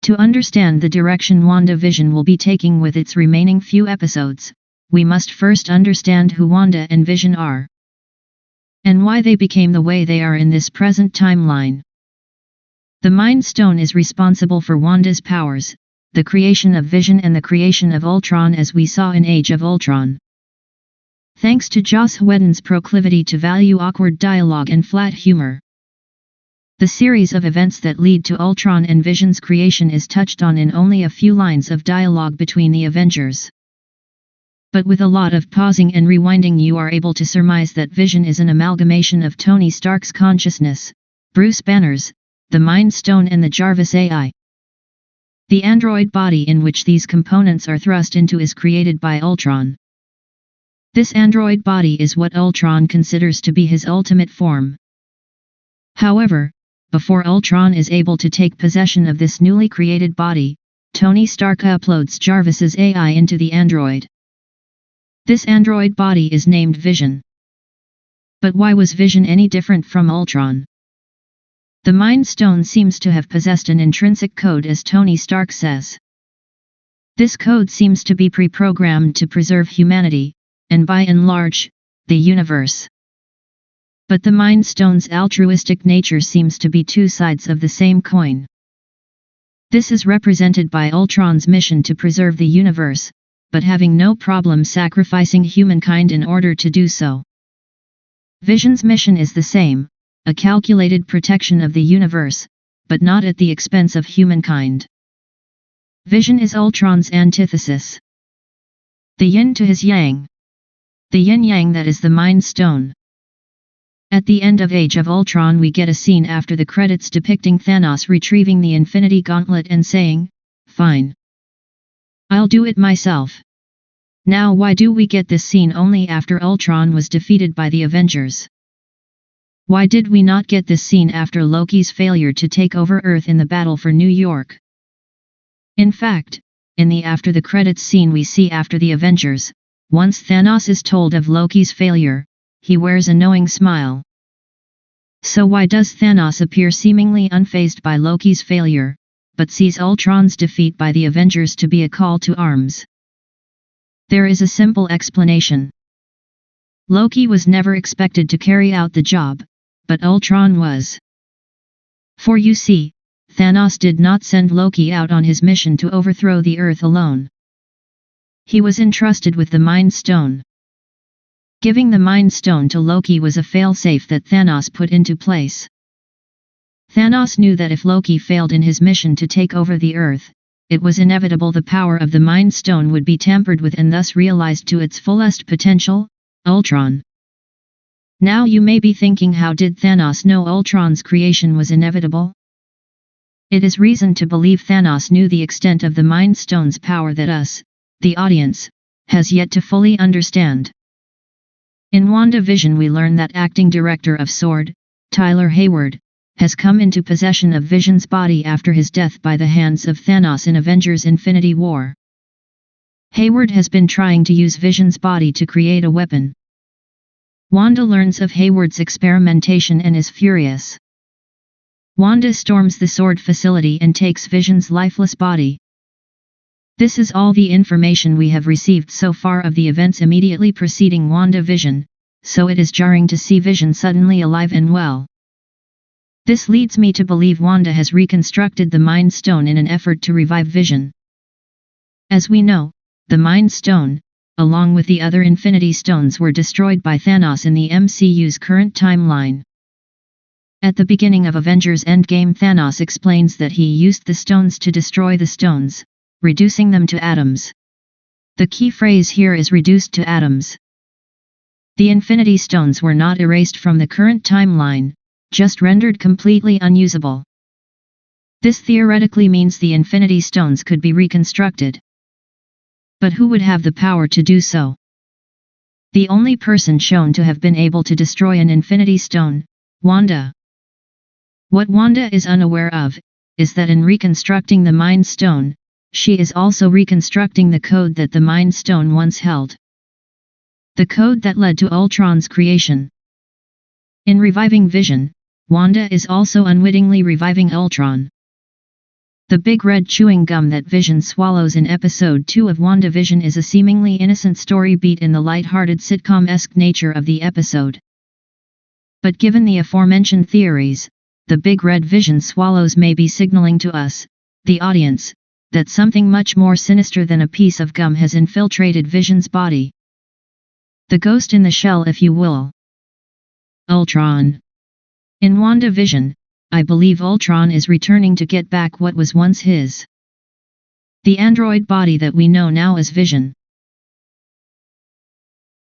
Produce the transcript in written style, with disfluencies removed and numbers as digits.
To understand the direction WandaVision will be taking with its remaining few episodes, we must first understand who Wanda and Vision are, and why they became the way they are in this present timeline. The Mind Stone is responsible for Wanda's powers, the creation of Vision and the creation of Ultron, as we saw in Age of Ultron. Thanks to Joss Whedon's proclivity to value awkward dialogue and flat humor, the series of events that lead to Ultron and Vision's creation is touched on in only a few lines of dialogue between the Avengers. But with a lot of pausing and rewinding, you are able to surmise that Vision is an amalgamation of Tony Stark's consciousness, Bruce Banner's, the Mind Stone, and the Jarvis AI. The android body in which these components are thrust into is created by Ultron. This android body is what Ultron considers to be his ultimate form. However, before Ultron is able to take possession of this newly created body, Tony Stark uploads Jarvis's AI into the android. This android body is named Vision. But why was Vision any different from Ultron? The Mind Stone seems to have possessed an intrinsic code, as Tony Stark says. This code seems to be pre-programmed to preserve humanity, and by and large, the universe. But the Mind Stone's altruistic nature seems to be two sides of the same coin. This is represented by Ultron's mission to preserve the universe, but having no problem sacrificing humankind in order to do so. Vision's mission is the same, a calculated protection of the universe, but not at the expense of humankind. Vision is Ultron's antithesis, the yin to his yang. The yin-yang that is the Mind Stone. At the end of Age of Ultron we get a scene after the credits depicting Thanos retrieving the Infinity Gauntlet and saying, "Fine. I'll do it myself." Now why do we get this scene only after Ultron was defeated by the Avengers? Why did we not get this scene after Loki's failure to take over Earth in the battle for New York? In fact, in the after the credits scene we see after the Avengers, once Thanos is told of Loki's failure, he wears a knowing smile. So why does Thanos appear seemingly unfazed by Loki's failure, but sees Ultron's defeat by the Avengers to be a call to arms? There is a simple explanation. Loki was never expected to carry out the job, but Ultron was. For you see, Thanos did not send Loki out on his mission to overthrow the Earth alone. He was entrusted with the Mind Stone. Giving the Mind Stone to Loki was a failsafe that Thanos put into place. Thanos knew that if Loki failed in his mission to take over the Earth, it was inevitable the power of the Mind Stone would be tampered with and thus realized to its fullest potential, Ultron. Now you may be thinking, how did Thanos know Ultron's creation was inevitable? It is reason to believe Thanos knew the extent of the Mind Stone's power that us, the audience, has yet to fully understand. In WandaVision we learn that acting director of S.W.O.R.D., Tyler Hayward, has come into possession of Vision's body after his death by the hands of Thanos in Avengers Infinity War. Hayward has been trying to use Vision's body to create a weapon. Wanda learns of Hayward's experimentation and is furious. Wanda storms the S.W.O.R.D. facility and takes Vision's lifeless body. This is all the information we have received so far of the events immediately preceding WandaVision, so it is jarring to see Vision suddenly alive and well. This leads me to believe Wanda has reconstructed the Mind Stone in an effort to revive Vision. As we know, the Mind Stone, along with the other Infinity Stones, were destroyed by Thanos in the MCU's current timeline. At the beginning of Avengers Endgame, Thanos explains that he used the stones to destroy the stones, reducing them to atoms. The key phrase here is reduced to atoms. The Infinity Stones were not erased from the current timeline, just rendered completely unusable. This theoretically means the Infinity Stones could be reconstructed. But who would have the power to do so? The only person shown to have been able to destroy an Infinity Stone, Wanda. What Wanda is unaware of, is that in reconstructing the Mind Stone, she is also reconstructing the code that the Mind Stone once held. The code that led to Ultron's creation. In reviving Vision, Wanda is also unwittingly reviving Ultron. The big red chewing gum that Vision swallows in episode 2 of WandaVision is a seemingly innocent story beat in the light-hearted sitcom-esque nature of the episode. But given the aforementioned theories, the big red Vision swallows may be signaling to us, the audience, that something much more sinister than a piece of gum has infiltrated Vision's body. The ghost in the shell, if you will. Ultron. In WandaVision, I believe Ultron is returning to get back what was once his. The android body that we know now as Vision.